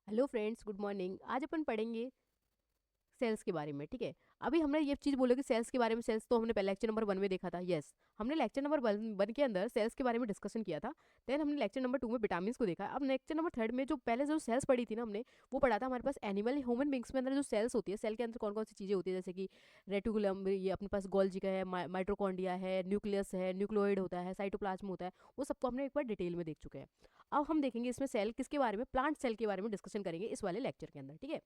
Hello friends, good morning. आज अपन पढ़ेंगे sales के बारे में। ठीक है, अभी हमने ये चीज़ बोले कि सेल्स के बारे में। सेल्स तो हमने पहले लेक्चर नंबर 1 में देखा था। यस, हमने लेक्चर नंबर 1 के अंदर सेल्स के बारे में डिस्कशन किया था। देन हमने लेक्चर नंबर 2 में विटामिन को देखा। अब लेक्चर नंबर 3 में जो पहले जो सेल्स पढ़ी थी ना हमने, वो पढ़ा था हमारे पास एनिमल ह्यूमन बींग्स में अंदर जो सेल्स होती है। सेल के अंदर कौन कौन सी चीज़ें होती है, जैसे कि रेटिकुलम, ये अपने पास गोल्जी का है, माइटोकॉन्ड्रिया है, न्यूक्लियस है, न्यूक्लियोइड होता है, साइटोप्लाज्म होता है। वो सबको हमने एक बार डिटेल में देख चुके हैं। अब हम देखेंगे इसमें सेल किसके बारे में, प्लांट सेल के बारे में डिस्कशन करेंगे इस वाले लेक्चर के अंदर। ठीक है,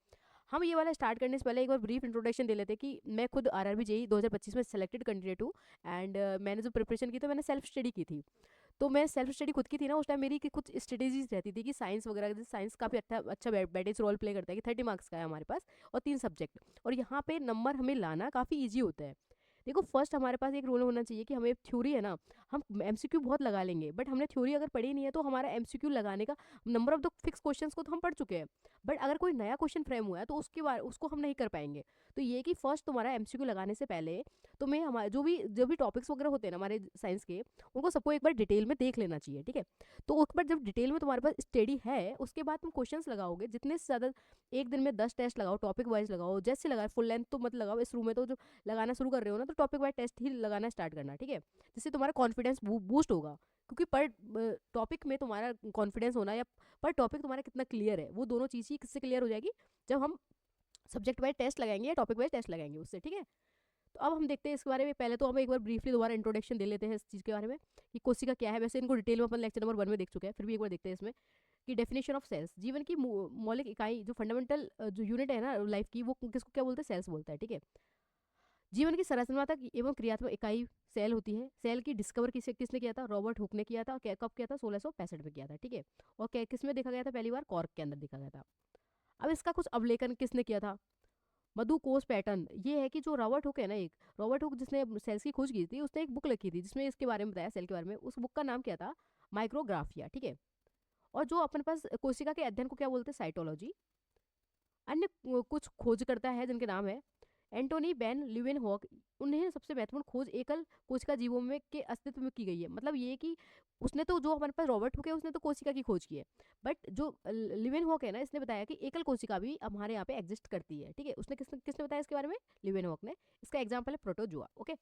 हम ये वाला स्टार्ट करने से पहले एक बार ब्रीफ इंट्रोडक्शन दे लेते हैं कि मैं खुद आरआरबी जेई 2025 में सेलेक्टेड कैंडिडेट हूँ। एंड मैंने जो प्रिपरेशन की तो मैंने सेल्फ स्टडी की थी। तो मैं सेल्फ स्टडी खुद की थी ना, उस टाइम मेरी कुछ स्ट्रेटेजीज रहती थी कि साइंस वगैरह, जैसे साइंस काफ़ी अच्छा बैटेज रोल प्ले करता है कि 30 मार्क्स का है हमारे पास और 3 सब्जेक्ट, और यहाँ पे नंबर हमें लाना काफ़ी ईजी होता है। देखो, फर्स्ट हमारे पास एक रूल होना चाहिए कि हमें थ्योरी है ना, हम एमसीक्यू बहुत लगा लेंगे, बट हमने थ्योरी अगर पढ़ी नहीं है तो हमारा एमसीक्यू लगाने का number of the fix questions को तो हम पढ़ चुके हैं, बट अगर कोई नया क्वेश्चन फ्रेम हुआ है तो उसके बारे उसको हम नहीं कर पाएंगे। तो ये कि फर्स्ट तुम्हारा एमसीक्यू लगाने से पहले तुम्हें हमारे जो भी टॉपिक्स वगैरह होते हैं ना हमारे साइंस के, उनको सबको एक बार डिटेल में देख लेना चाहिए। ठीक है, तो एक बार जब डिटेल में तुम्हारे पास स्टडी है, उसके बाद तुम क्वेश्चंस लगाओगे जितने से ज़्यादा। एक दिन में 10 टेस्ट लगाओ, टॉपिक वाइज लगाओ, जैसे लगाओ, फुल लेंथ तो मत लगाओ इस रूम में। तो जो लगाना शुरू कर रहे हो ना, तो टॉपिक वाइज टेस्ट ही लगाना स्टार्ट करना। ठीक है, जिससे तुम्हारा कॉन्फिडेंस बूस्ट होगा, क्योंकि पर टॉपिक में तुम्हारा कॉन्फिडेंस होना या पर टॉपिक तुम्हारा कितना क्लियर है, वो दोनों चीज़ ही किससे क्लियर हो जाएगी, जब हम सब्जेक्ट वाइज टेस्ट लगाएंगे या टॉपिक वाइज टेस्ट लगाएंगे उससे। ठीक है, तो अब हम देखते हैं इसके बारे में। पहले तो हम एक बार ब्रीफली दोबारा इंट्रोडक्शन दे लेते हैं इस चीज़ के बारे में कि कोशिका क्या है। वैसे इनको डिटेल में अपन लेक्चर नंबर 1 में देख चुके हैं, फिर भी एक बार देखते हैं इसमें कि डेफिनेशन ऑफ सेल्स, जीवन की मौलिक इकाई, जो फंडामेंटल जो यूनिट है ना लाइफ की, वो किसको क्या बोलते हैं, सेल्स बोलता है। ठीक है, जीवन की संरचनात्मक एवं क्रियात्मक इकाई सेल होती है। सेल की डिस्कवर किसने किया था, रॉबर्ट हुक ने किया था। कब किया था, 1665 में किया था। ठीक है, और किस में देखा गया था, पहली बार कॉर्क के अंदर देखा गया था। अब इसका कुछ अवलेखन किसने किया था, मधु कोष पैटर्न। ये है कि जो रॉबर्ट हुक है ना, एक रॉबर्ट हुक जिसने सेल्स की खोज की थी, उसने एक बुक लिखी थी जिसमें इसके बारे में बताया, सेल के बारे में। उस बुक का नाम क्या था, माइक्रोग्राफिया। ठीक है, और जो अपने पास कोशिका के अध्ययन को क्या बोलते हैं, साइटोलॉजी। अन्य कुछ खोजकर्ता है जिनके नाम है एंटोनी बेन ल्यूवेनहॉक। उन्हें सबसे महत्वपूर्ण खोज एकल कोशिका जीवों में के अस्तित्व में की गई है। मतलब ये कि उसने तो, जो हमारे पास रॉबर्ट हुक है, उसने तो कोशिका की खोज की है, बट जो लिवेनहॉक है ना, इसने बताया कि एकल कोशिका भी हमारे यहाँ पे एग्जिस्ट करती है। ठीक है, उसने किसने किसने बताया इसके बारे में, लिवेनहॉक ने। इसका एग्जाम्पल है प्रोटोजुआ। ओके,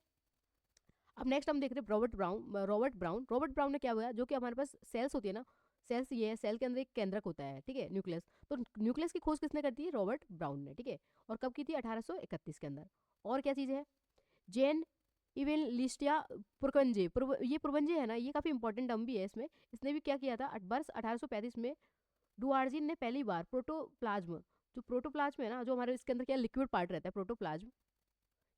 अब नेक्स्ट हम देख रहे हैं रॉबर्ट ब्राउन ने क्या हुआ, जो कि हमारे पास सेल्स होती है ना, सेल्स ये है, सेल के अंदर एक केंद्रक होता है। ठीक है, न्यूक्लियस। तो न्यूक्लियस की खोज किसने करती है, रॉबर्ट ब्राउन ने। ठीक है, और कब की थी, 1831 के अंदर। और क्या चीज़ है, जेन इवन लिस्टिया पुरकंजे। ये पुरवंजे है ना, ये काफ़ी इंपॉर्टेंट टर्म भी है इसमें। इसने भी क्या किया था, वर्ष 1835 में डुआर्जिन ने पहली बार प्रोटोप्लाज्म, जो प्रोटोप्लाज्म है ना, जो हमारे इसके अंदर क्या लिक्विड पार्ट रहता है प्रोटोप्लाज्म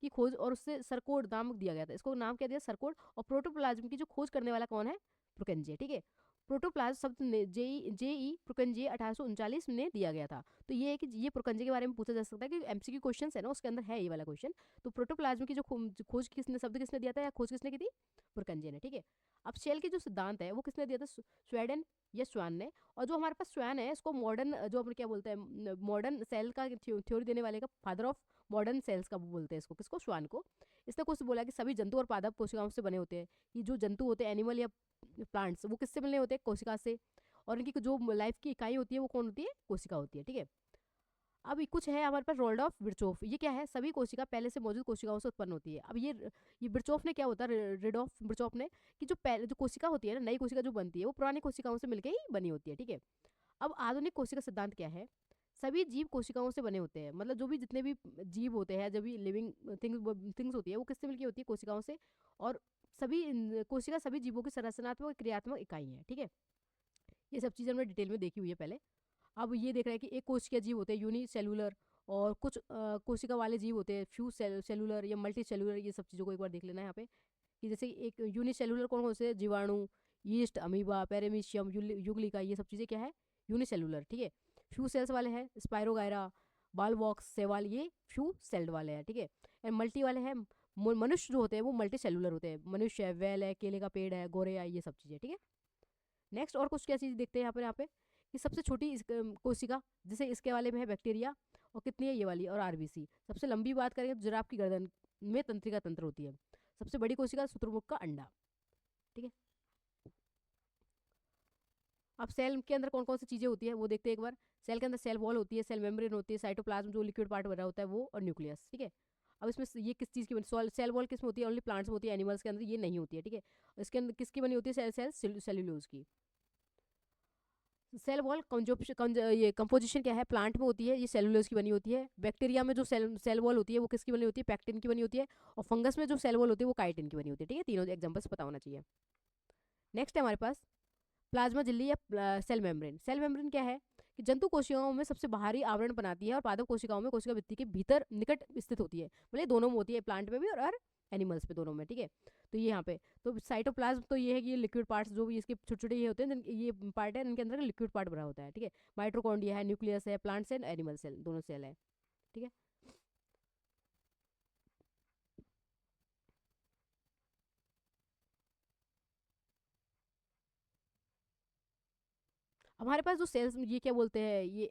की खोज, और उससे सरकोड नाम दिया गया था। इसको नाम क्या दिया, सरकोड। और प्रोटोप्लाज्म की जो खोज करने वाला कौन है, प्रुकेंजे। ठीक है, प्रोटोप्लाज्म शब्द ने जेई प्रुकेंजे 1839 में दिया गया था। तो ये है कि ये प्रुकेंजे के बारे में पूछा जा सकता है कि एमसीक्यू क्वेश्चन है ना, उसके अंदर है ये वाला क्वेश्चन। तो प्रोटोप्लाज्म की जो खोज किसने, शब्द किसने दिया था या खोज किसने की थी, प्रुकेंजे ने। ठीक है, अब सेल के जो सिद्धांत है वो किसने दिया था, स्वेडन या स्वान ने। और जो हमारे पास स्वान है, इसको मॉडर्न, जो अपन क्या बोलते हैं, मॉडर्न सेल का थ्योरी देने वाले का फादर ऑफ मॉडर्न सेल्स का वो बोलते हैं इसको, किसको, श्वान को। इसने कुछ बोला कि सभी जंतु और पादप कोशिकाओं से बने होते हैं। कि जो जंतु होते हैं, एनिमल या प्लांट्स, वो किससे बने होते हैं, कोशिका से। और इनकी जो लाइफ की इकाई होती है वो कौन होती है, कोशिका होती है। ठीक है, अब कुछ है हमारे पास रोल्ड ऑफ बिरचोफ। ये क्या है, सभी कोशिका पहले से मौजूद कोशिकाओं से उत्पन्न होती है। अब ये बिरचोफ ने क्या होता है, रिड ऑफ बिरचोफ ने, कि जो पहले जो कोशिका होती है ना, नई कोशिका जो बनती है, वो पुरानी कोशिकाओं से मिलकर ही बनी होती है। ठीक है, अब आधुनिक कोशिका सिद्धांत क्या है, सभी जीव कोशिकाओं से बने होते हैं। मतलब जो भी जितने भी जीव होते हैं, जब भी लिविंग थिंग्स होती है, वो किससे मिलकर होती है, कोशिकाओं से। और कोशिका सभी जीवों की संरचनात्मक और क्रियात्मक इकाई है। ठीक है, ये सब चीज़ें हमने डिटेल में देखी हुई है पहले। अब ये देख रहे हैं कि एक कोशिकीय जीव होते हैं यूनिसेलुलर, और कुछ कोशिका वाले जीव होते हैं फ्यू सेलुलर या मल्टी सेलुलर। ये सब चीज़ों को एक बार देख लेना है यहाँ पे, कि जैसे एक यूनिसेलुलर कौन कौन से, जीवाणु, यीस्ट, अमीबा, पेरेमीशियम, युगलिका, ये सब चीज़ें क्या है, यूनिसेलुलर। ठीक है, फ्यू सेल्स वाले हैं स्पायरोगायरा, बालवॉक्स, सेवाल, ये फ्यू सेल्ड वाले हैं। ठीक है, एंड मल्टी वाले हैं, मनुष्य जो होते हैं वो मल्टी सेलुलर होते हैं। मनुष्य है, वेल है, केले का पेड़ है, गोरे है, ये सब चीज़ें। ठीक है, नेक्स्ट और कुछ क्या चीज़ देखते हैं यहाँ पे कि सबसे छोटी कोशिका, जैसे इसके वाले में है बैक्टीरिया, और कितनी है ये वाली, और आरबीसी। सबसे लंबी बात करें तो जिराफ की गर्दन में तंत्रिका तंत्र होती है। सबसे बड़ी कोशिका शुतुरमुर्ग का अंडा। ठीक है, अब सेल के अंदर कौन कौन सी चीज़ें होती है वो देखते हैं एक बार। सेल के अंदर सेल वॉल होती है, सेल मेम्ब्रेन होती है, साइटोप्लाज्म जो लिक्विड पार्ट बना होता है वो, और न्यूक्लियस, ठीक है। अब इसमें ये किस चीज़ की बनी, सेल वॉल किस में होती है, ओनली प्लांट्स में होती है, एनिमल्स के अंदर ये नहीं होती है, ठीक है। इसके अंदर किसकी बनी होती है, सेल्यूलोज की। सेल वॉल ये कंपोजिशन क्या है, प्लांट में होती है, ये सेलुलोज की बनी होती है। बैक्टीरिया में जो सेल वॉल होती है वो किसकी बनी होती है, पैक्टिन की बनी होती है। और फंगस में जो सेल वॉल होती है वो काइटिन की बनी होती है, ठीक है। तीनों एग्जांपल्स पता होना चाहिए। नेक्स्ट है हमारे पास प्लाज्मा झिल्ली या सेल मेम्ब्रेन। सेल मेम्ब्रेन क्या है कि जंतु कोशिकाओं में सबसे बाहरी आवरण बनाती है और पादप कोशिकाओं में कोशिका भित्ति के भीतर निकट स्थित होती है। मतलब दोनों में होती है, प्लांट में भी और एनिमल्स पे, दोनों में, ठीक है। तो ये यहाँ पे तो साइटोप्लाज्म तो ये है कि ये लिक्विड पार्ट्स जो भी इसके छोटे छोटे ये होते हैं, ये पार्ट है, इनके अंदर लिक्विड पार्ट भरा होता है, ठीक है। माइट्रोकॉन्ड्रिया है, न्यूक्लियस है, प्लांट सेल, एनिमल सेल, दोनों सेल है, ठीक है। हमारे पास जो सेल्स ये क्या बोलते हैं, ये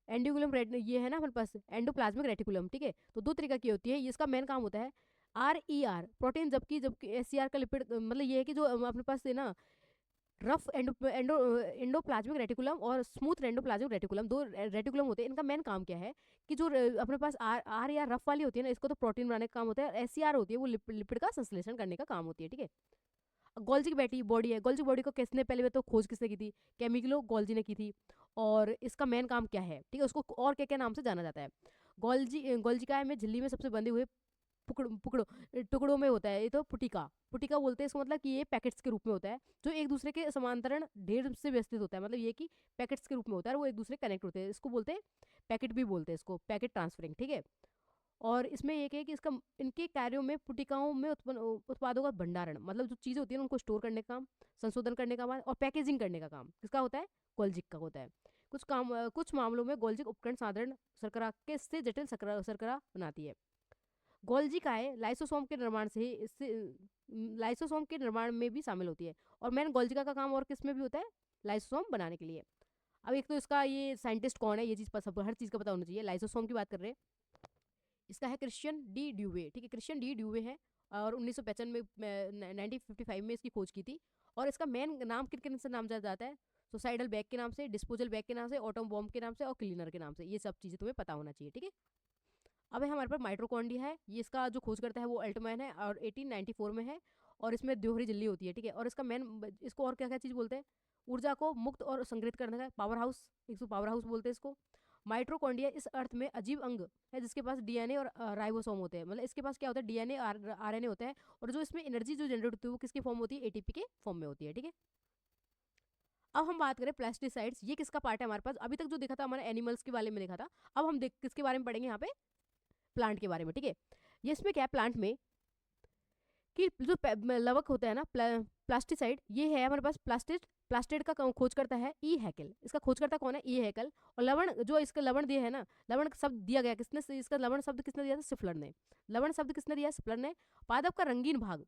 एंडोकुलम ये है ना हमारे पास एंडोप्लाज्मिक रेटिकुलम, ठीक है। तो दो तरीका की होती है, इसका मेन काम होता है RER प्रोटीन, जबकि जबकि SCR का लिपिड, मतलब ये है कि जो अपने पास है ना रफ एंडोप्लाज्मिक रेटिकुलम और स्मूथ एंडोप्लाज्मिक रेटिकुलम, दो रेटिकुलम होते हैं। इनका मेन काम क्या है कि जो अपने पास आर या रफ वाली होती है ना, इसको तो प्रोटीन बनाने का काम होता है। SCR होती है वो लिपिड का संश्लेषण करने का काम होती है, ठीक है। गोल्जी की बेटी बॉडी है, गोल्जी बॉडी को किसने पहले तो खोज किसने की थी, केमिकलो गोल्जी ने की थी। और इसका मेन काम क्या है, ठीक है, उसको और क्या क्या नाम से जाना जाता है। गोल्जिकाय में झिल्ली में सबसे बंधे हुए टुकड़ों में होता है, ये तो पुटिका पुटिका बोलते हैं इसको, मतलब कि ये पैकेट्स के रूप में होता है जो एक दूसरे के समांतरण ढेर से व्यवस्थित होता है। मतलब ये कि पैकेट्स के रूप में होता है और वो एक दूसरे कनेक्ट होते हैं, इसको बोलते हैं पैकेट भी बोलते हैं इसको, पैकेट ट्रांसफरिंग, ठीक है। और इसमें एक है कि इसका इनके कार्यों में पुटिकाओं में उत्पन्न उत्पादों का भंडारण, मतलब जो चीज़ें होती है उनको स्टोर करने का काम, संशोधन करने का काम और पैकेजिंग करने का काम किसका होता है, गोल्जिक का होता है। कुछ मामलों में गोल्जिक उपकरण साधारण शर्करा के से जटिल शर्करा बनाती है। गोल्जी काय लाइसोसोम के निर्माण से ही इससे लाइसोसोम के निर्माण में भी शामिल होती है। और मेन गोल्जिका का काम और किस में भी होता है, लाइसोसोम बनाने के लिए। अब एक तो इसका ये साइंटिस्ट कौन है, ये चीज़ सब हर चीज़ का पता होना चाहिए। लाइसोसोम की बात कर रहे हैं, इसका है क्रिश्चियन डी ड्यूवे, ठीक है। क्रिश्चियन डी ड्यूवे है और 1955 में 1955 में इसकी खोज की थी। और इसका मेन नाम किन किन से नाम जाना जाता है, सुसाइडल बैग के नाम से, डिस्पोजल बैग के नाम से, ऑटम बॉम्ब के नाम से और क्लीनर के नाम से। ये सब चीज़ें तुम्हें पता होना चाहिए, ठीक है। अब है हमारे पास माइट्रोकॉन्ड्रिया है, ये इसका जो खोज करता है वो अल्टमैन है और 1894 में है। और इसमें दोहरी झिल्ली होती है, ठीक है। और इसका मेन, इसको और क्या क्या चीज़ बोलते हैं, ऊर्जा को मुक्त और संग्रहित करने का पावर हाउस, इसको पावर हाउस बोलते हैं इसको। माइट्रोकॉन्ड्रिया इस अर्थ में अजीब अंग है जिसके पास डीएनए और राइबोसोम होते हैं। मतलब इसके पास क्या होता है, डीएनए आरएनए होता है। और जो इसमें एनर्जी जो जनरेट होती है वो किसकी फॉर्म होती है, एटीपी के फॉर्म में होती है, ठीक है। अब हम बात करें प्लास्टिसाइड्स, ये किसका पार्ट है हमारे पास, अभी तक जो देखा था हमारे एनिमल्स के बारे में देखा था। अब हम देख किसके बारे में पढ़ेंगे यहाँ पे, प्लांट के बारे में, ठीक है। ये इसमें क्या है प्लांट में कि जो लवक होता है ना, प्लास्टिसाइड, ये है हमारे पास प्लास्टिड का खोज करता है ई हैकल। इसका खोज करता कौन है, ई हैकल। और लवण, जो इसका लवण दिया है ना, लवण शब्द दिया गया किसने, इसका लवण शब्द किसने दिया था, सिफलर ने। लवण शब्द किसने दिया, सिफलर ने। पादप का रंगीन भाग,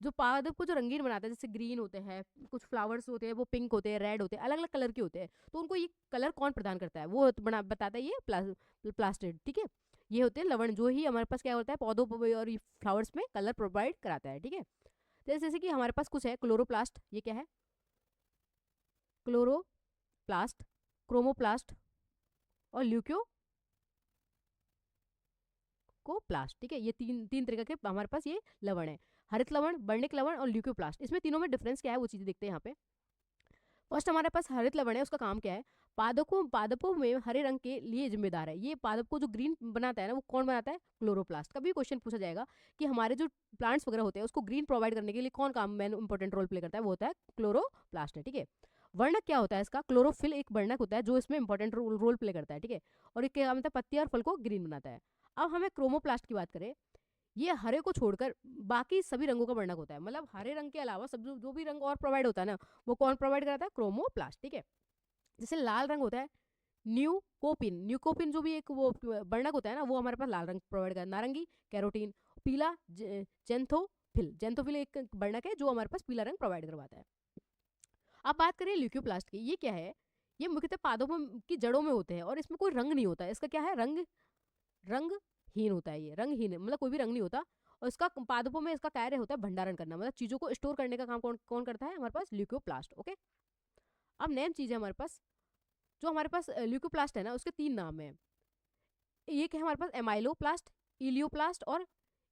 जो पादप को जो रंगीन बनाता है, जैसे ग्रीन होते हैं, कुछ फ्लावर्स होते हैं वो पिंक होते हैं, रेड होते हैं, अलग अलग कलर के होते हैं। तो उनको ये कलर कौन प्रदान करता है, वो बताता है ये प्लास्टिड, ठीक है। ये होते हैं लवण, जो ही हमारे पास क्या होता है, पौधों और फ्लावर्स में कलर प्रोवाइड कराता है, ठीक है। जैसे कि हमारे पास कुछ है, क्लोरोप्लास्ट, ये क्या है, क्लोरोप्लास्ट, क्रोमोप्लास्ट और ल्यूक्यो को प्लास्ट, ठीक है। ये तीन तीन तरीके के हमारे पास ये लवण है, हरित लवण, वर्णिक लवण और ल्यूकोप्लास्ट। इसमें तीनों में डिफरेंस क्या है वो चीजें देखते हैं यहाँ पे। फर्स्ट हमारे पास हरित लवण है, उसका काम क्या है, पादपों में हरे रंग के लिए जिम्मेदार है। ये पादप को जो ग्रीन बनाता है ना, वो कौन बनाता है, क्लोरोप्लास्ट। कभी क्वेश्चन पूछा जाएगा कि हमारे जो प्लांट्स वगैरह होते हैं उसको ग्रीन प्रोवाइड करने के लिए कौन काम में इंपॉर्टेंट रोल प्ले करता है, वो होता है क्लोरोप्लास्ट है, ठीक है। वर्णक क्या होता है इसका, क्लोरोफिल एक वर्णक होता है जो इसमें इंपॉर्टेंट रोल प्ले करता है, ठीक है। और एक क्या काम होता है, पत्ती और फल को ग्रीन बनाता है। अब हमें क्रोमोप्लास्ट की बात करें, ये हरे को छोड़कर बाकी सभी रंगों का वर्णक होता है। मतलब हरे रंग के अलावा सब जो भी रंग और प्रोवाइड होता है ना, वो कौन प्रोवाइड कराता है, क्रोमोप्लास्ट, ठीक है। जैसे लाल रंग होता है न्यूकोपिन, न्यूकोपिन जो भी एक वो वर्णक होता है ना, वो हमारे पास लाल रंग प्रोवाइड करता है। नारंगी कैरोटीन, पीला जेंथोफिल एक वर्णक है जो हमारे पास पीला रंग प्रोवाइड करवाता है। अब बात करें ल्यूकोप्लास्ट की, ये क्या है, ये मुख्यतः पादपों की जड़ों में होते हैं और इसमें कोई रंग नहीं होता है। इसका क्या है, रंगहीन होता है, ये रंगहीन है, मतलब कोई भी रंग नहीं होता। और इसका पादपों में इसका कार्य होता है भंडारण करना, मतलब चीजों को स्टोर करने का काम कौन कौन करता है, हमारे पास ल्यूकोप्लास्ट, ओके। अब नेम चीज है हमारे पास, जो हमारे पास ल्यूकोप्लास्ट है ना, उसके 3 नाम है। एक है हमारे पास एमाइलोप्लास्ट, इलियोप्लास्ट और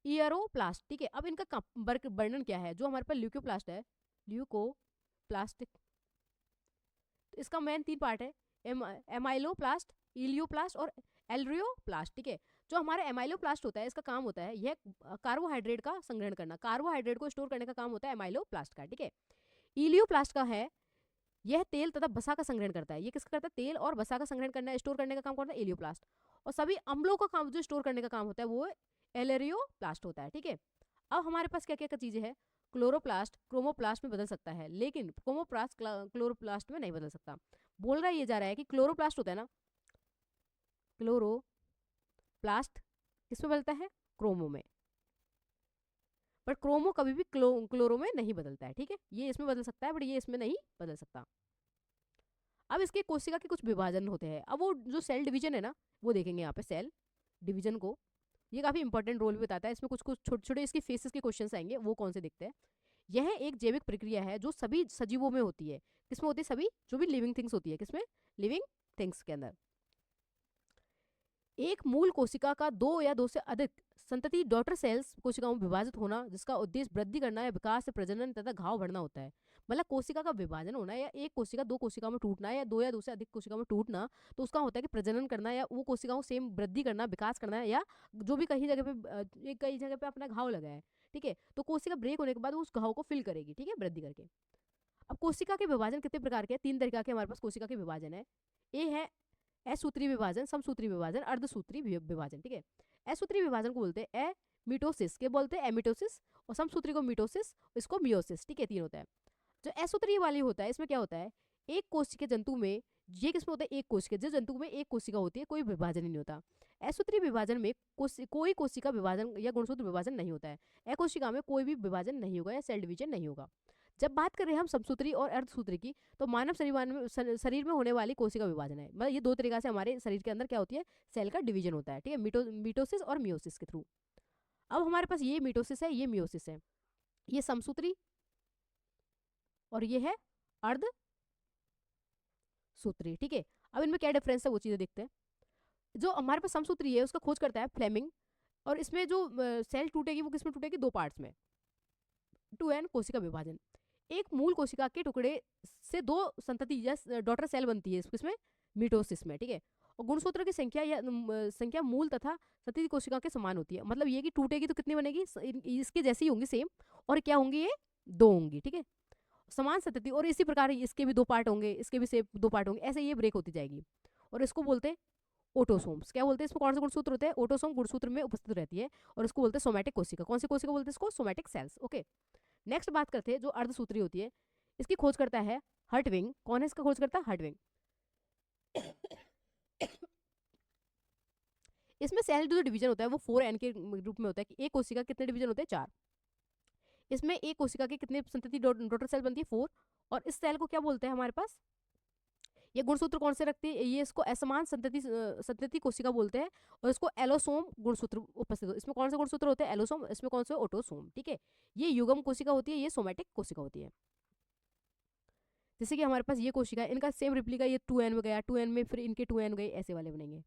इयरोप्लास्ट, ठीक है। अब इनका वर्णन क्या है? जो हमारे पास ल्यूकोप्लास्ट है, ल्यूकोप्लास्ट, तो इसका मेन 3 पार्ट है, एमाइलोप्लास्ट, इलियोप्लास्ट और एल्रियोप्लास्ट, ठीक है। जो हमारा एमाइलोप्लास्ट होता है, इसका काम होता है यह कार्बोहाइड्रेट का संग्रहण करना, कार्बोहाइड्रेट को स्टोर करने का काम होता है एमाइलोप्लास्ट का, ठीक है। इलियोप्लास्ट का है, यह तेल तथा वसा का संग्रहण करता है। ये किसका करता है? तेल और वसा का संग्रहण करना, स्टोर करने का काम करता है इलियोप्लास्ट। और सभी अम्लों का काम जो स्टोर करने का काम होता है वो एलेरियोप्लास्ट होता है, ठीक है। अब हमारे पास क्या क्या चीजें हैं? क्लोरोप्लास्ट क्रोमोप्लास्ट में बदल सकता है, लेकिन क्रोमोप्लास्ट क्लोरोप्लास्ट में नहीं बदल सकता। बोल रहा ये जा रहा है कि क्लोरोप्लास्ट होता है ना, क्लोरोप्लास्ट किसमें बदलता है? क्रोमो में। पर क्रोमो कभी भी क्लोरो में नहीं बदलता है, ठीक है। ये इसमें बदल सकता है बट ये इसमें नहीं बदल सकता। अब इसके कोशिका के कुछ विभाजन होते हैं। अब वो जो सेल डिवीजन है ना, वो देखेंगे यहाँ पे सेल डिवीजन को। ये काफी इंपॉर्टेंट रोल भी बताता है। इसमें कुछ कुछ छोटे छोटे इसके फेसेस के क्वेश्चंस आएंगे, वो कौन से देखते हैं। यह एक जैविक प्रक्रिया है जो सभी सजीवों में होती है। किसमें होती है? सभी जो भी लिविंग थिंग्स होती है, किसमें? लिविंग थिंग्स के अंदर। एक मूल कोशिका का 2 या 2 से अधिक संतति डॉटर सेल्स कोशिकाओं में विभाजित होना, जिसका उद्देश्य वृद्धि करना या विकास से प्रजनन तथा घाव बढ़ना होता है। मतलब कोशिका का विभाजन होना, या एक कोशिका 2 कोशिकाओं में टूटना, या 2 या 2 से अधिक कोशिकाओं में टूटना, तो उसका होता है कि प्रजनन करना, या वो कोशिकाओं सेम वृद्धि करना, विकास करना, या जो भी कहीं जगह पे कई जगह पे अपना घाव लगा है, ठीक है, तो कोशिका ब्रेक होने के बाद वो उस घाव को फिल करेगी, ठीक है, वृद्धि करके। अब कोशिका के विभाजन कितने प्रकार के हैं? 3 तरीका के हमारे पास कोशिका के विभाजन है। ए है असूत्री विभाजन, समसूत्री विभाजन, अर्धसूत्री विभाजन, ठीक है। असूत्री विभाजन को बोलते हैं एमिटोसिस, के बोलते हैं एमिटोसिस, और समसूत्री को मिटोसिस, इसको मियोसिस, ठीक है, 3 होता है। जो असूत्री वाली होता है, इसमें क्या होता है? एक कोशिका जंतु में, ये किसमें होता है? एक कोशिका, जिस जंतु में एक कोशिका होती है, कोई विभाजन ही नहीं होता। असूत्री विभाजन में कोई कोशिका विभाजन या गुणसूत्र विभाजन नहीं होता है। अकोशिका में कोई भी विभाजन नहीं होगा या सेल डिवीजन नहीं होगा। जब बात कर रहे हैं हम समसूत्री और अर्धसूत्री की, तो मानव शरीर में होने वाली कोशिका विभाजन है। मतलब ये 2 तरीका से हमारे शरीर के अंदर क्या होती है? सेल का डिवीजन होता है, ठीक है, मिटोसिस और मियोसिस के थ्रू। अब हमारे पास ये मिटोसिस है, ये मियोसिस है, ये समसूत्री और ये है अर्ध सूत्री, ठीक है। अब इनमें क्या डिफरेंस है वो चीजें देखते हैं। जो हमारे पास समसूत्री है उसका खोज करता है फ्लेमिंग, और इसमें जो सेल टूटेगी वो किसमें टूटेगी? 2 पार्ट्स में, 2n कोशिका विभाजन। एक मूल कोशिका के टुकड़े से 2 संतति या डॉटर सेल बनती है इसमें, मिटोसिस में, ठीक है। और गुणसूत्र की संख्या या संख्या मूल तथा संतति कोशिका के समान होती है। मतलब ये कि टूटेगी तो कितनी बनेगी? इसके जैसी होंगी सेम, और क्या होंगी? ये 2 होंगी, ठीक है, समान संतति। और इसी प्रकार इसके भी 2 पार्ट होंगे, इसके भी सेम 2 पार्ट होंगे, ऐसे ये ब्रेक होती जाएगी। और इसको बोलते हैं ओटोसोम्स। क्या बोलते हैं इसमें? कौन से गुणसूत्र होते हैं? ओटोसोम गुणसूत्र में उपस्थित रहती है, और इसको बोलते हैं सोमैटिक कोशिका। कौन सी कोशिका बोलते हैं इसको? Somatic cells, okay. नेक्स्ट बात करते हैं जो अर्धसूत्री होती है, इसकी खोज करता है हर्टविंग। कौन है इसका खोज करता है? हर्टविंग। इसमें सेल जो डिवीजन होता है वो 4n के रूप में होता है कि एक कोशिका कितने डिवीजन होते हैं? 4। इसमें एक कोशिका के कितने संतति डॉटर सेल बनती है? 4। और इस सेल को क्या बोलते हैं हमारे पास? ये गुणसूत्र कौन से रखती है? ये इसको असमान संतति कोशिका बोलते हैं, और इसको एलोसोम गुणसूत्र उपस्थित हो। इसमें कौन से गुणसूत्र होते हैं? एलोसोम। इसमें कौन से? ऑटोसोम, ठीक है। ये युग्म कोशिका होती है, ये सोमैटिक कोशिका होती है। जैसे कि हमारे पास ये कोशिका है, इनका सेम रिप्लिका, ये 2n में गया, 2n में फिर इनके 2n गए, ऐसे वाले बनेंगे।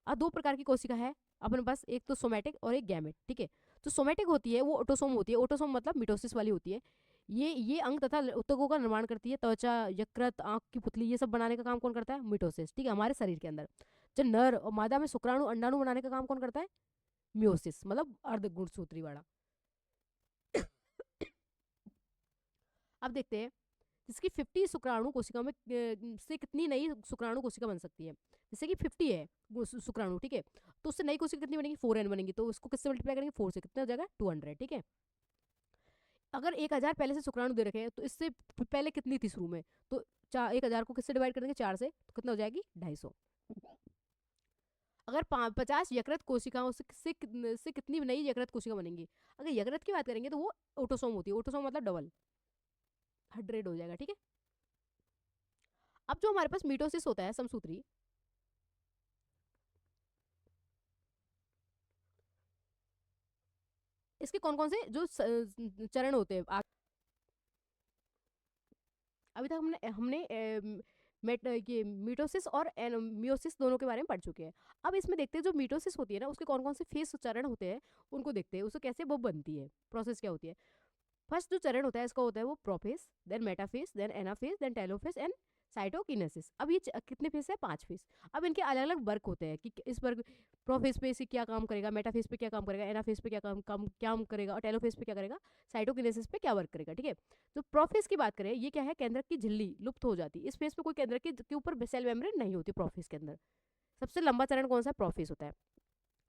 अब 2 प्रकार की कोशिका है अपने पास, एक तो सोमैटिक और एक गैमेट, ठीक है। जो सोमैटिक होती है वो ऑटोसोम होती है, ऑटोसोम मतलब मिटोसिस वाली होती है। ये अंग तथा ऊतकों का निर्माण करती है, त्वचा, यकृत, आंख की पुतली, ये सब बनाने का काम कौन करता है? मिटोसिस, ठीक है, हमारे शरीर के अंदर। जो नर और मादा में शुक्राणु अंडाणु बनाने का काम कौन करता है? मियोसिस, मतलब अर्ध गुणसूत्री वाला। अब देखते हैं जिसकी 50 शुक्राणु कोशिकाओं में से कितनी नई शुक्राणु कोशिका बन सकती है। जैसे कि 50 है शुक्राणु, ठीक है, तो उससे नई कोशिका कितनी बनेगी? 4n बनेगी। तो उसको किससे मल्टीप्लाई करेंगे? 4 से। कितना हो जाएगा? 200, ठीक है। अगर 1000 पहले से शुक्राणु दे रखे हैं, तो इससे पहले कितनी थी शुरू में? तो 1000 को किससे डिवाइड करेंगे? 4 से, तो कितना हो जाएगी? 250। अगर 50 यकृत कोशिकाओं से कितनी नई यकृत कोशिका बनेंगी? अगर यकृत की बात करेंगे तो वो ऑटोसोम होती है, ऑटोसोम मतलब डबल, 100 हो जाएगा, ठीक है। अब जो हमारे पास मिटोसिस होता है समसूत्री, इसके कौन कौन से जो चरण होते हैं? अभी तक हमने हमने ये मीटोसिस और मियोसिस दोनों के बारे में पढ़ चुके हैं। अब इसमें देखते हैं जो मीटोसिस होती है ना, उसके कौन कौन से फेस चरण होते हैं, उनको देखते हैं, उसको कैसे वो बनती है, प्रोसेस क्या होती है। फर्स्ट जो चरण होता है इसका होता है वो prophase, then metaphase, then anaphase, then telophase and cytokinesis. अब ये कितने फेस है, 5 फेस। अब इनके अलग अलग वर्क होते हैं कि इस वर्क प्रोफेस पे से क्या काम करेगा, मेटाफेस पे क्या काम करेगा, एनाफेस पे क्या काम करेगा, और टेलोफेस पे क्या करेगा, साइटोकिनेसिस पे क्या वर्क करेगा, ठीक है। तो प्रोफेस की बात करें, ये क्या है, केंद्रक की झिल्ली लुप्त हो जाती है। इस फेस में कोई केंद्रक के ऊपर सेल मेम्ब्रेन नहीं होती प्रोफेस के अंदर। सबसे लंबा चरण कौन सा, प्रोफेस होता है।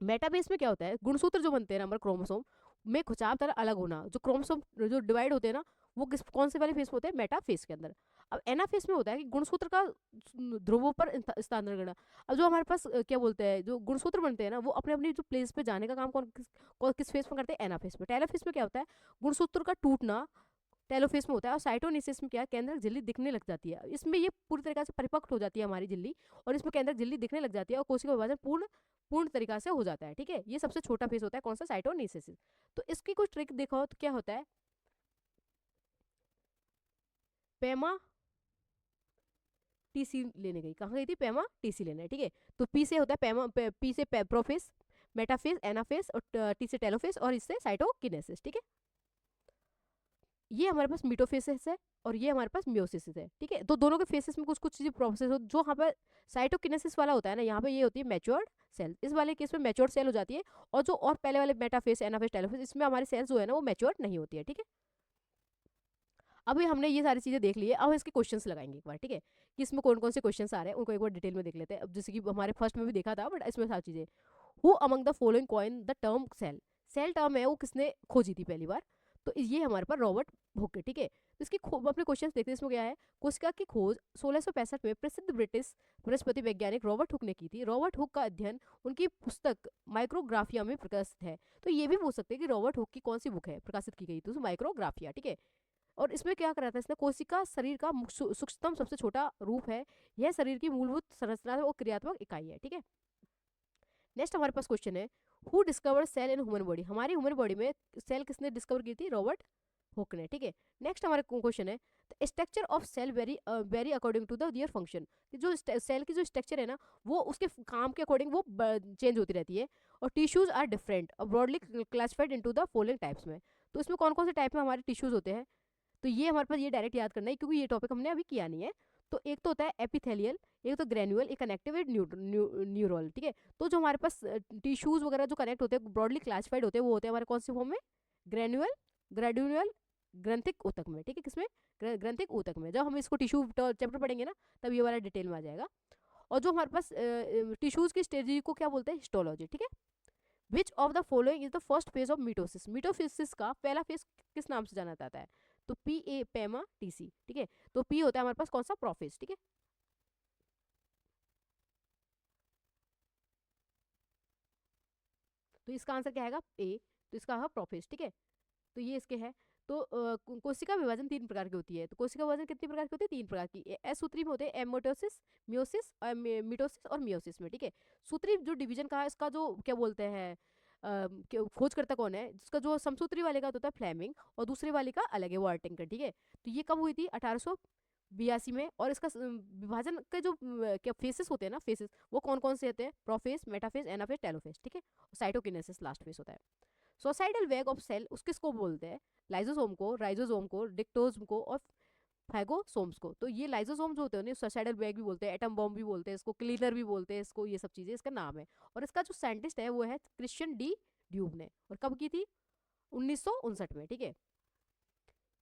मेटाफेस में क्या होता है, गुणसूत्र जो बनते हैं ना हमारे क्रोमोसोम में खुचाव तरह अलग होना, जो क्रोमोसोम जो डिवाइड होते हैं ना, वो किस कौन से वाले फेस में होते हैं, मेटाफेस के अंदर। अब एनाफेस में होता है कि गुणसूत्र का ध्रुवों पर स्थानांतरण करना। अब जो हमारे पास क्या बोलते हैं, जो गुणसूत्र बनते हैं ना, वो अपने अपनी जो प्लेस पे जाने का काम किस फेस में करते हैं, एनाफेस में। टेलोफेस में क्या होता है, गुणसूत्र का टूटना टेलोफेस में होता है। और साइटोनिसिस में क्या, केंद्रक झिल्ली दिखने लग जाती है। इसमें ये पूरी तरीके से परिपक्व हो जाती है हमारी झिल्ली, और इसमें केंद्रक झिल्ली दिखने लग जाती है, और कोशिका विभाजन पूर्ण पूर्ण तरीका से हो जाता है, ठीक है। ये सबसे छोटा फेस होता है, कौन सा, साइटोनिसिस। तो इसकी कुछ ट्रिक देखो तो क्या होता है, पेमा टीसी लेने गई, कहाँ गई थी, पेमा टीसी लेने, ठीक है। तो पी से होता है पेमा, पी से प्रोफेस, मेटाफेस, एनाफेस, और टी से टेलोफेस, और इससे साइटोकिनेसिस, ठीक है। ये हमारे पास मीटोफेसिस है, और ये हमारे पास मियोसिस है, ठीक है। तो दोनों के फेसेस में कुछ कुछ चीजें प्रोसेस हो, जो यहाँ पर साइटोकिनेसिस वाला होता है ना, यहाँ पे ये होती है मैच्योर्ड सेल। इस वाले केस में मैच्योर्ड सेल हो जाती है, और जो और पहले वाले मेटाफेस, एनाफेस, टेलोफेस, इसमें हमारी सेल्स जो है ना वो मैच्योर्ड नहीं होती है, ठीक है। अभी हमने ये सारी चीजें देख ली है, अब इसके क्वेश्चंस लगाएंगे एक बार, ठीक है, कि इसमें कौन कौन से क्वेश्चंस आ रहे हैं उनको एक बार डिटेल में देख लेते हैं। अब जैसे कि हमारे फर्स्ट में भी देखा था, बट इसमें सारी चीजें, who among the following coin the term cell. Cell term है वो किसने खोजी थी पहली बार, तो ये हमारे पास रॉबर्ट हुक है, ठीक है। तो इसकी अपने क्वेश्चंस देखते हैं। इसमें क्या है, कोशिका की खोज 1665 में प्रसिद्ध ब्रिटिश वनस्पति वैज्ञानिक रॉबर्ट हुक ने की थी। रॉबर्ट हुक का अध्ययन उनकी पुस्तक माइक्रोग्राफिया में प्रकाशित है। तो ये भी पूछ सकते हैं कि रॉबर्ट हुक की कौन सी बुक है प्रकाशित की गई, तो माइक्रोग्राफिया, ठीक है। और इसमें क्या करा था इसने, कोशिका शरीर का सूक्ष्मतम सबसे छोटा रूप है, यह शरीर की मूलभूत संरचना और क्रियात्मक इकाई है, ठीक है। नेक्स्ट हमारे पास क्वेश्चन है, who discovered cell in human body. हमारी ह्यूमन बॉडी में सेल किसने डिस्कवर की थी, रॉबर्ट हुक ने, ठीक है। नेक्स्ट हमारे क्वेश्चन है, the structure of cell very according to the their function. जो सेल की जो स्ट्रक्चर है ना, वो उसके काम के अकॉर्डिंग वो चेंज होती रहती है। और टिश्यूज आर डिफरेंट और broadly classified into the following types में। तो इसमें कौन कौन से टाइप में हमारे टिश्यूज होते हैं, तो ये हमारे पास ये डायरेक्ट याद करना है, क्योंकि ये टॉपिक हमने अभी किया नहीं है। तो एक तो होता है एपिथेलियल, एक तो ग्रेन्यूअल, एक कनेक्टिव न्यूरल, ठीक है। तो जो हमारे पास टिश्यूज वगैरह जो कनेक्ट होते हैं, ब्रॉडली क्लासिफाइड होते हैं, वो होते हैं हमारे कौन से फॉर्म में, ग्रेन्यूअल, ग्रेड्यूल, ग्रंथिक ऊतक में, ठीक है। किसमें, ग्रंथिक ऊतक में। जब हम इसको टिश्यू चैप्टर पढ़ेंगे ना, तब ये वाला डिटेल में आ जाएगा। और जो हमारे पास टिश्यूज की स्टेज को क्या बोलते हैं, हिस्टोलॉजी, ठीक है। Which of the following is the first phase of mitosis. Mitosis का पहला फेज किस नाम से जाना जाता है, तो पी ए पेमा टीसी, ठीक है। तो पी होता है हमारे पास कौन सा, प्रोफेस, ठीक है। तो इसका आंसर क्या आएगा, ए। तो इसका है प्रोफेस, ठीक है। तो ये इसके है। तो कोशिका विभाजन 3 प्रकार की होती है। तो कोशिका विभाजन कितनी प्रकार की होती है, 3 प्रकार की। एस सूत्री में होते हैं एमोटोसिस, मियोसिस, मिटोसिस और मियोसिस में, ठीक है। सूत्री जो डिवीजन का है, इसका जो क्या बोलते हैं, खोज करता कौन है, जिसका जो समसूत्री वाले का होता है फ्लेमिंग, और दूसरे वाले का अलग है, वो आर्टिंकर, ठीक है। तो ये कब हुई थी, 1882 में। और इसका विभाजन के जो क्या फेसेस होते हैं ना, फेसेस वो कौन कौन से होते हैं, प्रोफेस, मेटाफेस, एनाफेस, टेलोफेस, ठीक है। साइटोकिनेसिस लास्ट फेस होता है। सोसाइटल वेग ऑफ सेल उस किसको बोलते हैं, लाइजोसोम को, राइजोसोम को, डिक्टोसोम को और फाइगोसोम्स को। तो ये लाइजोसोम जो होते हैं उन्हें सोसाइटल वेग भी बोलते हैं, एटम बॉम्ब भी बोलते हैं इसको, क्लीनर भी बोलते हैं इसको, ये सब चीजें इसका नाम है। और इसका जो साइंटिस्ट है वो है क्रिश्चियन डी ड्यूब ने। और कब की थी, 1959 में, ठीक है।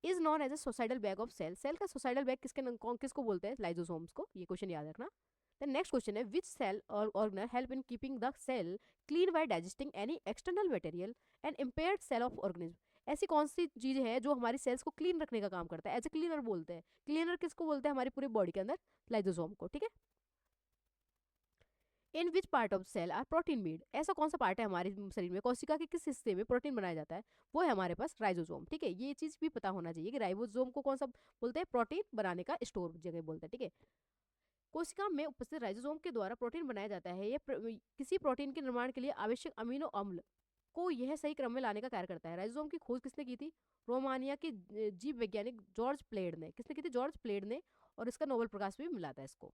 Is known as a suicidal bag of cell. Cell का सोसाइटल बैग किसको बोलते हैं, लाइजोसोम्स को। ये क्वेश्चन याद रखना। द नेक्स्ट क्वेश्चन है, विच सेल और organelle help in keeping the cell clean by digesting any external material and impaired cell of organism. ऐसी कौन सी चीज है जो हमारी सेल्स को क्लीन रखने का काम करता है, एज ए क्लीनर बोलते हैं। क्लीनर किसको बोलते हैं, हमारी पूरी बॉडी के अंदर, लाइजोसोम को, ठीक है। In which part of cell are protein made. ऐसा कौन सा पार्ट है हमारे शरीर में, कोशिका के किस हिस्से में प्रोटीन बनाया जाता है, वो है हमारे पास राइजोसोम, ठीक है। ये चीज भी पता होना चाहिए कि राइबोसोम को कौन सा बोलते हैं, प्रोटीन बनाने का स्टोर जगह बोलते हैं, ठीक है। कोशिका में उपस्थित राइजोसोम के द्वारा प्रोटीन बनाया जाता है। ये किसी प्रोटीन के निर्माण के लिए आवश्यक अमीनो अम्ल को यह सही क्रम में लाने का कार्य करता है। राइजोम की खोज किसने की थी? रोमानिया के जीव वैज्ञानिक जॉर्ज प्लेड ने। किसने की थी? जॉर्ज प्लेड ने। और इसका नोबेल प्रकाश भी मिला था इसको।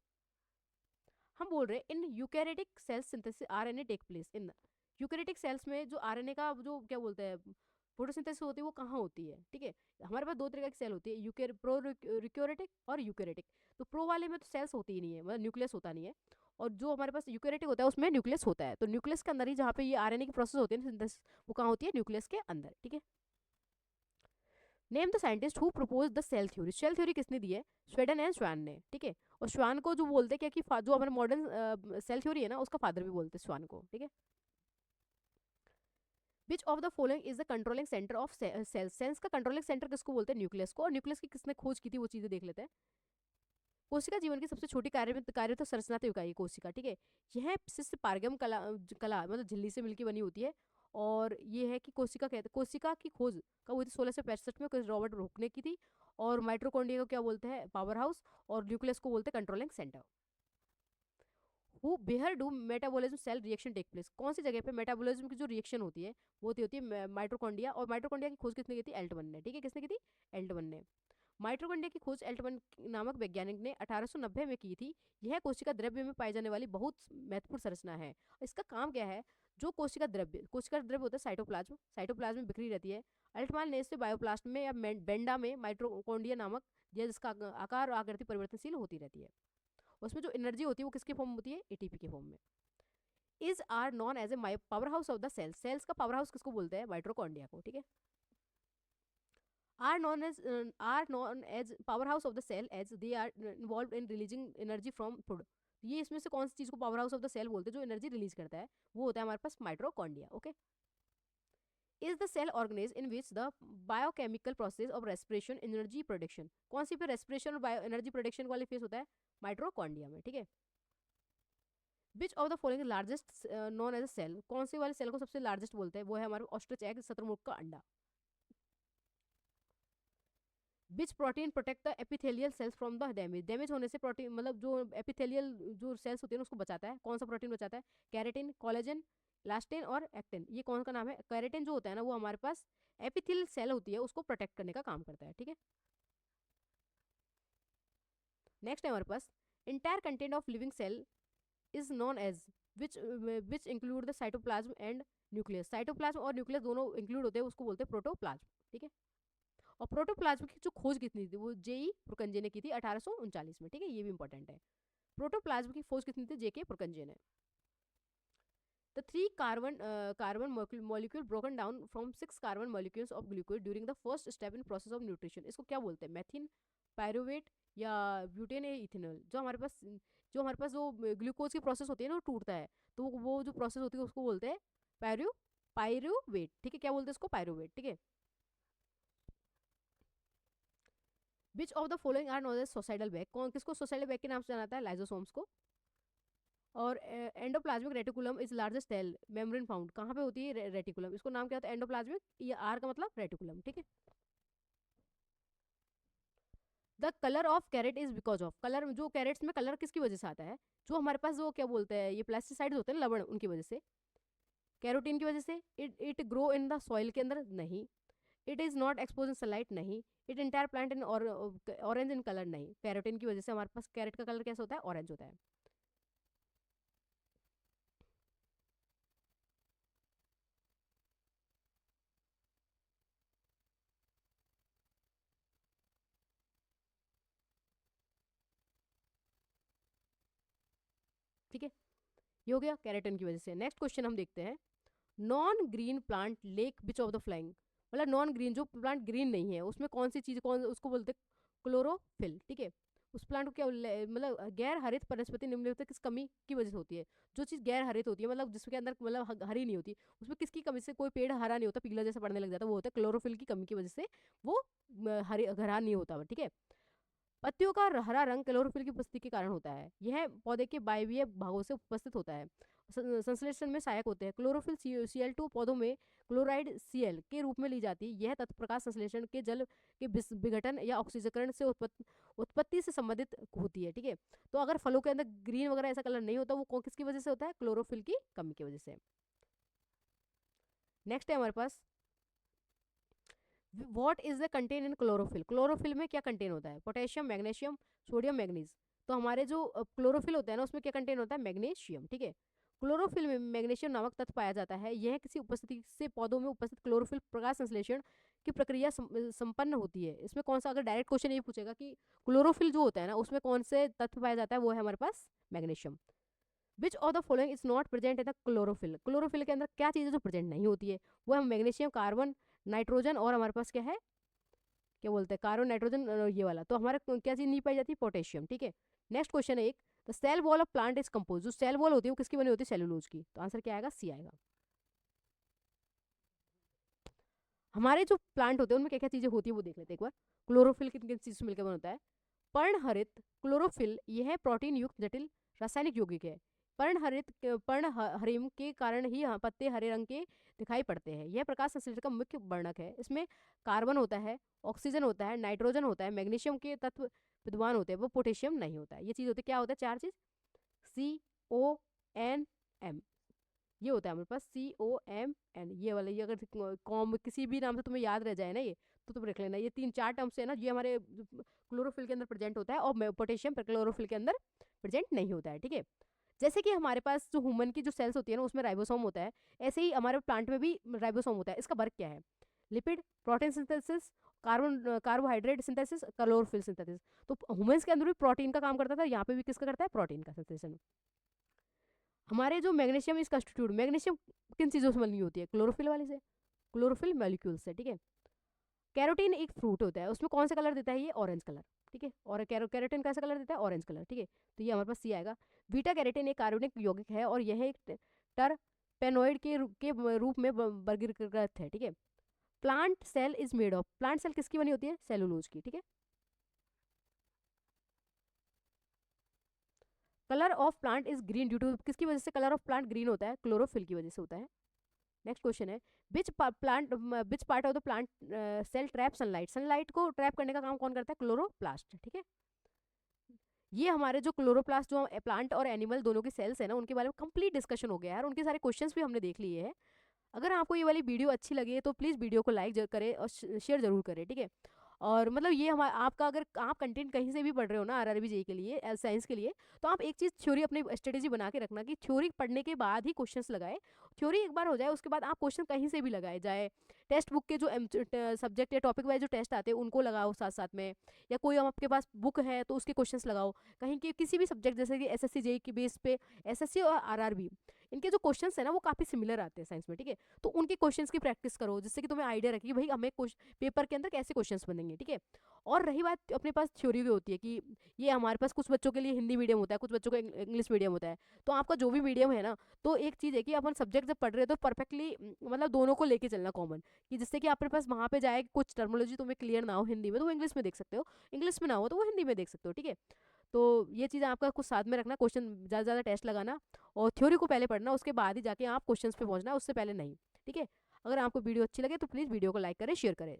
हम बोल रहे हैं in eukaryotic cells synthesis RNA take place in. Eukaryotic cells में जो आरएनए का जो क्या बोलते हैं फोटोसिंथेसिस होती है वो कहाँ होती है? ठीक है, हमारे पास दो तरह की सेल होती है, यूकर प्रो यूकैरियोटिक और यूकैरियोटिक। तो प्रो वाले में तो सेल्स होती ही नहीं है, मतलब न्यूक्लियस होता नहीं है। और जो हमारे पास यूकैरियोटिक होता है उसमें न्यूक्लियस होता है। तो न्यूक्लियस के अंदर ही जहाँ पे ये आरएनए की प्रोसेस होती है ना सिंथेसिस, वो कहाँ होती है? न्यूक्लियस के अंदर। ठीक है। Name the scientist who propose the cell theory. Cell theory किसने दी है? स्वेडन एंड श्वान ने। ठीक है। और श्वान को जो बोलते हैं क्या कि जो हमारे मॉडर्न सेल थ्योरी है ना उसका फादर भी बोलते हैं श्वान को। ठीक है। Which of the following is the controlling centre of cells. Cells का कंट्रोलिंग सेंटर किसको बोलते हैं? न्यूक्लियस को। और न्यूक्लियस की किसने खोज की थी वो चीजें देख लेते हैं। कोशिका जीवन की सबसे छोटी कार्य तो संरचनात्मक इकाई कोशिका। ठीक है। यह शिष्य पारगम कला मतलब झिल्ली से मिलकर बनी होती है। और ये है कि कोशिका कहते कोशिका की खोज कब हुई थी? 1665 में रॉबर्ट हुक ने की थी। और माइट्रोकॉन्ड्रिया को क्या बोलते हैं? Power house. और न्यूक्लियस को बोलते हैं controlling centre. Who where do metabolism cell reaction take place. कौन सी जगह पे मेटाबॉलिज्म की जो रिएक्शन होती है वो होती है माइट्रोकॉन्ड्रिया। और माइट्रोकॉन्ड्रिया की खोज किसने की थी? एल्टमन ने। ठीक है, किसने की थी? एल्टमन ने। माइट्रोकॉन्ड्रिया की खोज एल्टमन नामक वैज्ञानिक ने 1890 में की थी। यह कोशिका द्रव्य में पाई जाने वाली बहुत महत्वपूर्ण संरचना है। इसका काम क्या है? जो कोशिका द्रव्य होता है साइटोप्लाज्म, साइटोप्लाज्म में बिखरी रहती है। अल्टमान ने इसे बायोप्लास्ट में या बेंडा में माइट्रोकॉन्ड्रिया नामक दिया जिसका आकार और आकृति परिवर्तनशील होती रहती है। उसमें जो एनर्जी होती है वो किसके फॉर्म में होती है? एटीपी के फॉर्म में। Is are known as a power house of the cell. Cells का पावर हाउस किसको बोलते हैं? माइट्रोकॉन्ड्रिया को। ठीक है। are known as powerhouse of the cell as they are involved in releasing energy from food। ये इसमें से कौन सी चीज को power house of the cell बोलते हैं जो एनर्जी रिलीज करता है? वो होता है हमारे पास mitochondria. Okay. Is the cell organise in which the biochemical process of respiration energy production. कौन सी पे रेस्पिरेशन और बायो एनर्जी प्रोडक्शन वाले फेस होता है? माइट्रोकॉन्ड्रिया में। ठीक है। Which of the following largest known as a cell. कौन सी वाले सेल को सबसे लार्जेस्ट बोलते हैं? वो है हमारे ऑस्ट्रिच एग, शतुरमुर्ग का अंडा। विच protein protect the epithelial cells from the damage. Damage होने से प्रोटीन मतलब जो एपिथेलियल जो सेल्स होती है उसको बचाता है। कौन सा प्रोटीन बचाता है? कैरेटिन, कोलेजन, इलास्टिन और एक्टिन। ये कौन का नाम है? कैरेटिन जो होता है ना वो हमारे पास एपिथेलियल सेल होती है उसको प्रोटेक्ट करने का काम करता है। ठीक है। नेक्स्ट है हमारे पास entire content of living cell is known as which include the cytoplasm and nucleus. Cytoplasm और न्यूक्लियस दोनों इंक्लूड होते हैं उसको बोलते हैं प्रोटोप्लाज्म। ठीक है। और प्रोटोप्लाज्म की जो खोज कितनी थी वो जेई प्रुकंजे ने की थी 1839 में। ठीक है, ये भी इंपॉर्टेंट है। प्रोटोप्लाज्म की खोज कितनी थी? जेके प्रुकंजे ने। The three carbon molecule broken down from 6 carbon molecules of glucose during the first step in process of nutrition. इसको क्या बोलते हैं? मैथिन, पायरुवेट या ब्यूटेन या इथेनॉल। जो हमारे पास जो ग्लूकोज की प्रोसेस होती है ना वो टूटता है तो वो जो प्रोसेस होती है उसको बोलते हैं पायरुवेट। ठीक है, क्या बोलते हैं इसको? पायरुवेट। ठीक है। Which of the following are known as suicidal bag. कौन किसको सोसाइडल बैग के नाम से जाना जाता है? लाइजोसोम्स को। और endoplasmic reticulum is largest cell membrane found. कहाँ पे होती है? रेटिकुलम। इसको नाम क्या होता है? एंडोप्लाज्मिक। ये आर का मतलब रेटिकुलम। ठीक है। The colour of carrot is because of. Colour जो कैरेट्स में कलर किसकी वजह से आता है? जो हमारे पास जो क्या बोलते हैं ये प्लास्टिसाइड्स होते हैं लवण, उनकी वजह से। कैरोटीन की वजह से। It grow in the soil के अंदर? नहीं। It is not expose in sunlight? नहीं। It entire plant in orange in colour? नहीं। कैरोटीन की वजह से हमारे पास कैरेट का कलर कैसा होता है? ऑरेंज होता है। ठीक है, ये हो गया कैरेटिन की वजह से। नेक्स्ट क्वेश्चन हम देखते हैं। Non green plant lake beach of the flying. मतलब नॉन ग्रीन जो प्लांट ग्रीन नहीं है उसमें कौन सी चीज कौन उसको बोलते हैं? क्लोरोफिल। ठीक है। उस प्लांट को क्या मतलब गैर हरित वनस्पति निम्नलिखित किस कमी की वजह से होती है? जो चीज गैर हरित होती है मतलब जिसके अंदर मतलब हरी नहीं होती, उसमें किसकी कमी से कोई पेड़ हरा नहीं होता, पीला जैसा पड़ने लग जाता है, वो होता है क्लोरोफिल की कमी की वजह से वो हरी हरा नहीं होता। ठीक है। पत्तियों का हरा रंग क्लोरोफिल की उपस्थिति के कारण होता है। यह पौधे के वायवीय भागों से उपस्थित होता है। संश्लेषण में सहायक होते हैं। क्लोरोफिल Cl2 पौधों में क्लोराइड Cl के रूप में ली जाती है। यह तत्व प्रकाश संश्लेषण के जल के विघटन या ऑक्सीकरण से उत्पत्ति से संबंधित होती है। ठीक है। तो अगर फलों के अंदर ग्रीन वगैरह ऐसा कलर नहीं होता वो किसकी वजह से होता है? क्लोरोफिल की कमी की वजह से। नेक्स्ट है हमारे पास what is the contain in chlorophyll. Chlorophyll में क्या कंटेन होता है, पोटेशियम, मैग्नीशियम, सोडियम, मैग्नीज। तो हमारे जो क्लोरोफिल होता है ना उसमें क्या कंटेन होता है, मैग्नीशियम, ठीक है। क्लोरोफिल में मैग्नीशियम नामक तत्व पाया जाता है। यह किसी उपस्थिति से पौधों में उपस्थित क्लोरोफिल प्रकाश संश्लेषण की प्रक्रिया संपन्न होती है। इसमें कौन सा, अगर डायरेक्ट क्वेश्चन ये पूछेगा कि क्लोरोफिल जो होता है ना उसमें कौन से तत्व पाया जाता है, वो है हमारे पास magnesium. Which of the following is not present in the chlorophyll. Chlorophyll के अंदर क्या चीज़ है जो प्रेजेंट नहीं होती है, वो है मैग्नीशियम, कार्बन, नाइट्रोजन, और हमारे पास क्या है, क्या बोलते हैं, कार्बन, नाइट्रोजन, ये वाला। तो हमारे क्या चीज़ नहीं पाई जाती, पोटेशियम, ठीक है। नेक्स्ट क्वेश्चन है एक, the cell wall of plant is compose. जो सेल वॉल होती है वो किसकी बनी होती है, सेलुलोज की। तो आंसर क्या आएगा, सी आएगा। हमारे जो प्लांट होते हैं उनमें क्या क्या चीज़ें होती है वो देख लेते हैं एक बार। क्लोरोफिल किन किन चीज़ से मिलकर बनता है, पर्णहरित क्लोरोफिल, यह प्रोटीन युक्त जटिल रासायनिक यौगिक है। पर्णहरित पर्णहरिम के कारण ही पत्ते हरे रंग के दिखाई पड़ते हैं। यह प्रकाश संश्लेषण का मुख्य वर्णक है। इसमें कार्बन होता है, ऑक्सीजन होता है, नाइट्रोजन होता है, मैग्नीशियम के तत्व विद्वान होते हैं, वो पोटेशियम नहीं होता है। ये चीज़ होती है, क्या होता है, चार चीज़, CONM, ये होता है हमारे पास COMN, ये वाला। ये अगर कॉम किसी भी नाम से तुम्हें याद रह जाए ना ये, तो तुम रख लेना। ये तीन चार टर्म्स है ना, ये हमारे क्लोरोफिल के अंदर प्रेजेंट होता है, और पोटेशियम क्लोरोफिल के अंदर प्रेजेंट नहीं होता है, ठीक है। जैसे कि हमारे पास जो ह्यूमन की जो सेल्स होती है ना उसमें राइबोसोम होता है, ऐसे ही हमारे प्लांट में भी राइबोसोम होता है। इसका वर्क क्या है, lipid, protein synthesis, carbohydrate synthesis, chlorophyll synthesis. तो ह्यूमंस के अंदर भी प्रोटीन का काम करता था, यहाँ पे भी किसका करता है, प्रोटीन का सिंथेसिस। हमारे जो मैग्नीशियम इज कंस्टिट्यूट, मैग्नीशियम किन चीज़ों से बनी होती है, क्लोरोफिल वाले से, क्लोरोफिल मॉलिक्यूल से, ठीक है। कैरोटीन एक फ्रूट होता है, उसमें कौन सा कलर देता है, ये ऑरेंज कलर, ठीक है। और कैरोटीन कैसा कलर देता है, ऑरेंज कलर, ठीक है। तो ये हमारे पास सी आएगा। बीटा कैरोटीन एक कार्बनिक यौगिक है और यह एक टरपेनोइड के रूप में वर्गीकृत है, ठीक है। Plant cell is made of, plant cell किसकी बनी होती है, सेलुलोज की, ठीक है। Colour of plant is green due to, किसकी वजह से कलर ऑफ प्लांट ग्रीन होता है, क्लोरोफिल की वजह से होता है। नेक्स्ट क्वेश्चन है, which part of the plant cell trap sunlight. Sunlight को ट्रैप करने का काम कौन करता है, क्लोरोप्लास्ट, ठीक है। ये हमारे जो क्लोरोप्लास्ट जो प्लांट और एनिमल दोनों के सेल्स है ना उनके बारे में कंप्लीट डिस्कशन हो गया है, और उनके सारे क्वेश्चंस भी हमने देख लिए हैं। अगर आपको ये वाली वीडियो अच्छी लगी है तो प्लीज़ वीडियो को लाइक करें और शेयर जरूर करें, ठीक है। और मतलब ये हमारा आपका, अगर आप कंटेंट कहीं से भी पढ़ रहे हो ना आरआरबी जेई के लिए, साइंस के लिए, तो आप एक चीज़ थ्योरी अपनी स्ट्रेटेजी बना के रखना कि थ्योरी पढ़ने के बाद ही क्वेश्चंस लगाए। थ्योरी एक बार हो जाए उसके बाद आप क्वेश्चन कहीं से भी लगाए जाए, टेक्स्ट बुक के जो सब्जेक्ट या टॉपिक वाइज जो टेस्ट आते हैं उनको लगाओ साथ साथ में, या कोई आपके पास बुक है तो उसके क्वेश्चंस लगाओ कहीं के, किसी भी सब्जेक्ट, जैसे कि एसएससी जेई के बेस पे, एसएससी और आरआरबी, इनके जो क्वेश्चंस है ना वो काफ़ी सिमिलर आते हैं साइंस में, ठीक है। तो उनके क्वेश्चंस की प्रैक्टिस करो जिससे कि तुम्हें आइडिया रखे कि भाई हमें पेपर के अंदर कैसे क्वेश्चंस बनेंगे, ठीक है। और रही बात, अपने पास थ्योरी भी होती है कि ये हमारे पास कुछ बच्चों के लिए हिंदी मीडियम होता है, कुछ बच्चों का इंग्लिश मीडियम होता है। तो आपका जो भी मीडियम है ना, तो एक चीज़ है कि अपन सब्जेक्ट जब पढ़ रहे हो तो परफेक्टली मतलब दोनों को लेके चलना कॉमन, कि जिससे कि आपके पास वहाँ पे जाए कुछ टर्मोलॉजी तुम्हें क्लियर ना हो हिंदी में तो वो इंग्लिश में देख सकते हो, इंग्लिश में ना हो तो वो हिंदी में देख सकते हो, ठीक है। तो ये चीज़ आपका कुछ साथ में रखना, क्वेश्चन ज़्यादा ज़्यादा टेस्ट लगाना, और थ्योरी को पहले पढ़ना, उसके बाद ही जाके आप क्वेश्चंस पे पहुंचना, उससे पहले नहीं, ठीक है। अगर आपको वीडियो अच्छी लगे तो प्लीज़ वीडियो को लाइक करें, शेयर करें।